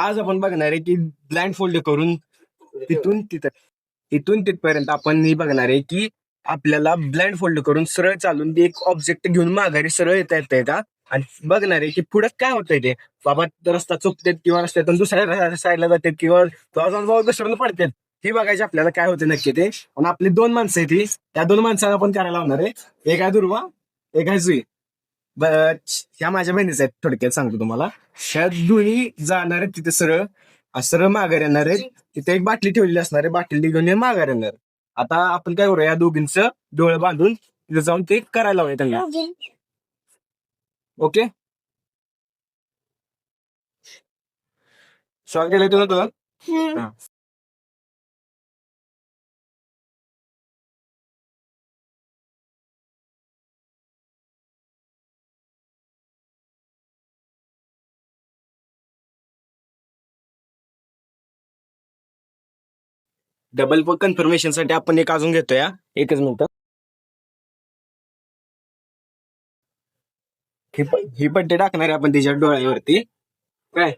आज आपण बघणार आहे की ब्लाइंड फोल्ड करून इथून तिथपर्यंत आपण हे बघणार आहे की आपल्याला ब्लाइंड फोल्ड करून सरळ चालून एक ऑब्जेक्ट घेऊन माघारी सरळ येता येतंय का, आणि बघणार आहे की पुढे काय होतंय ते. बाबा रस्ता चुकतात किंवा रस्त्यातून दुसऱ्या साईडला जातात किंवा घसरून पडतात, हे बघायचे आपल्याला काय होते नक्की ते. आणि आपली 2 माणसं आहेत, त्या 2 माणसांना आपण करायला लावणार आहे. एक आहे दुर्वा, एक आहे जुई. ह्या माझ्या बहिणीच आहेत, थोडक्यात सांगतो तुम्हाला. ह्या दोन्ही जाणार आहेत तिथे सरळ सरळ माघार येणार आहेत. तिथे एक बाटली ठेवलेली असणार आहे, बाटली घेऊन माघार येणार. आता आपण काय करूया, या दोघींचं डोळे बांधून तिथे जाऊन ते करायला लावूया त्यांना. ओके, सॉल्व केलं तुला तुला. डबल कन्फर्मेशन साठी आपण एक अजून घेतोय. एकच मिनिट. ही पट्टी टाकणार आहे आपण तिच्या डोळ्यावरती. काय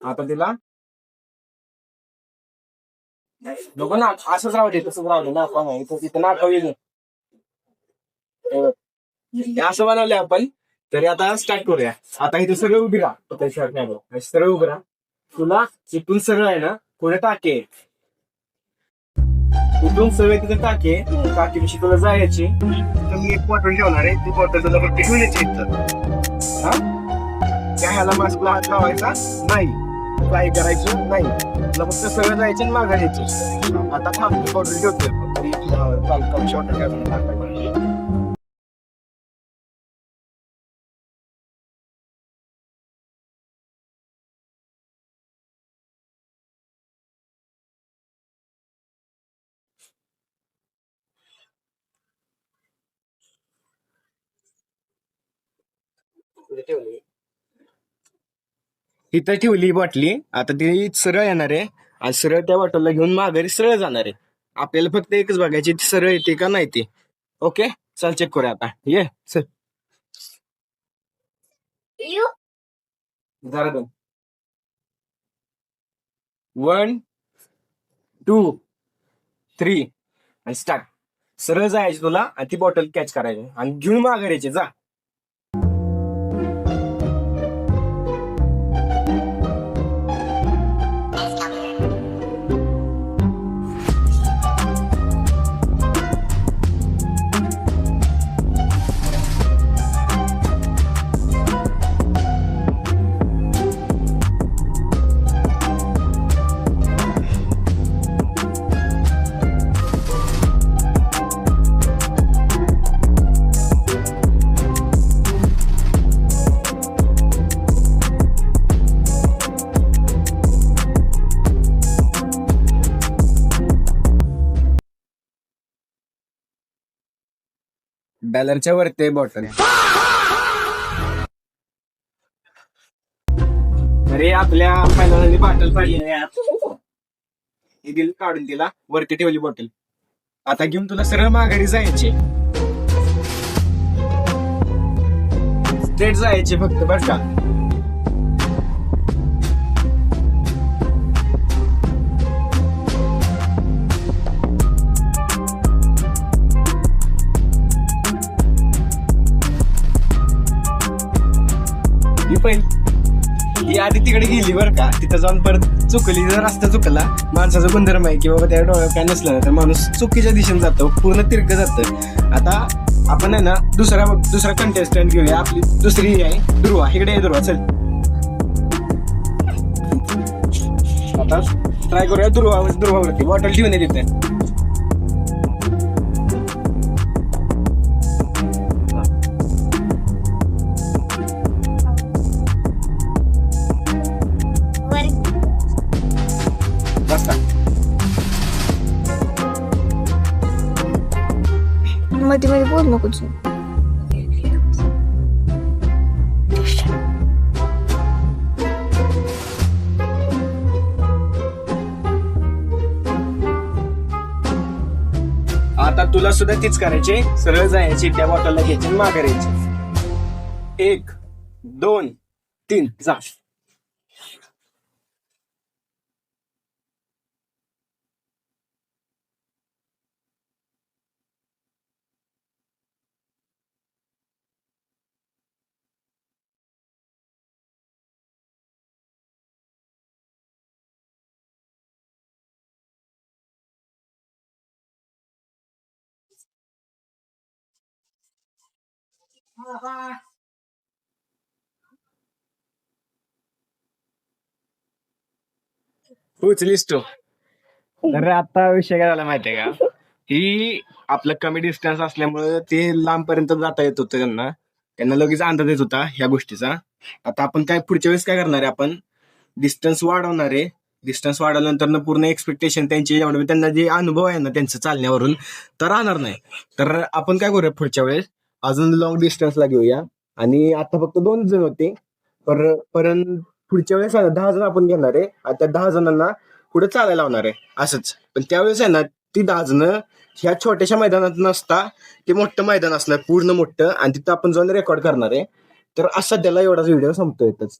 आता तिला नको ना, असंच राहू दे, तसंच राहू दे ना. तिथं नाकाव येईल असं बनवलंय आपण. तरी आता स्टार्ट करूया. आता इथे सगळं उभी राहा, सरळ उभी राहा. तुला इथून सरळ आहे ना, पुढे टाके इथून सरळ तिथे टाके टाकीविषयी तुला जायची. तर मी एक बॉटल ठेवणार आहे, ती बॉटल तुला फक्त घेऊन यायची इथं. हा, त्या ह्याला मास्कला हात लावायचा नाही, काय करायचं नाही, तुला फक्त सरळ जायचे आणि माघार यायची. आता थांब, बॉटल ठेवतोय. इथं ठेवली बाटली. आता ती सरळ येणार आहे आणि सरळ त्या बॉटलला घेऊन माघारी सरळ जाणार आहे. आपल्याला फक्त एकच बघायची, ती सरळ येते का नाही ते. ओके, चल चेक करूया आता. ये चल जरा 2 1 2 3 आणि स्टार्ट. सरळ जायची तुला आणि ती बॉटल कॅच करायची आणि घेऊन माघारी यायची. जा. बॅलरच्या वरती बॉटल. अरे आपल्या पहिल्यांदा बॉटल पाहिली दिली काढून, तिला वरती ठेवली बॉटल. आता घेऊन तुला सरळ माघारी जायचे, स्ट्रेट जायचे फक्त, बर का. ही आधी तिकडे गेली बर का, तिथं जाऊन परत चुकली. जर रस्ता चुकला, माणसाचा गुणधर्म आहे की बाबा त्या डोळ्यावर काय नसलं तर माणूस चुकीच्या दिशेने जातो, पूर्ण तिरक जातं. आता आपण आहे ना दुसरा कंटेस्टंट घेऊया. आपली दुसरी आहे दुर्वा. इकडे आहे दुर्वा, चल. आता ट्राय करूया दुर्वावरती बॉटल ठेवून ये तिथे. मध्ये मध्ये बोल नको. आता तुला सुद्धा तीच करायची, सरळ जायची, त्या बॉटलला घ्यायची, माघार यायची. 1 2 3 जा. पोचलीस तू. तर आता विषय काय झाला माहितीये का, की आपलं कमी डिस्टन्स असल्यामुळे ते लांबपर्यंत जाता येत होतं त्यांना. त्यांना लगेच अंदाज येत होता ह्या गोष्टीचा. आता आपण काय पुढच्या वेळेस काय करणार आहे, आपण डिस्टन्स वाढवणार आहे. डिस्टन्स वाढवल्यानंतर पूर्ण एक्सपेक्टेशन त्यांची एवढं त्यांना जे अनुभव आहे ना त्यांचं चालण्यावरून तर राहणार नाही. तर आपण काय करूया पुढच्या वेळेस अजून लॉंग डिस्टन्सला घेऊया. आणि आता फक्त 2 जण होते. परत पुढच्या वेळेस आहे ना 10 जण आपण घेणार आहे. आणि त्या 10 जणांना पुढे चालायला लावणार आहे असंच. पण त्यावेळेस आहे ना ती 10 जण ह्या छोट्याशा मैदानात नसता ते मोठं मैदान असणार पूर्ण मोठं, आणि तिथं आपण जाऊन रेकॉर्ड करणार आहे. तर असं त्याला एवढाच व्हिडिओ संपतो येतच.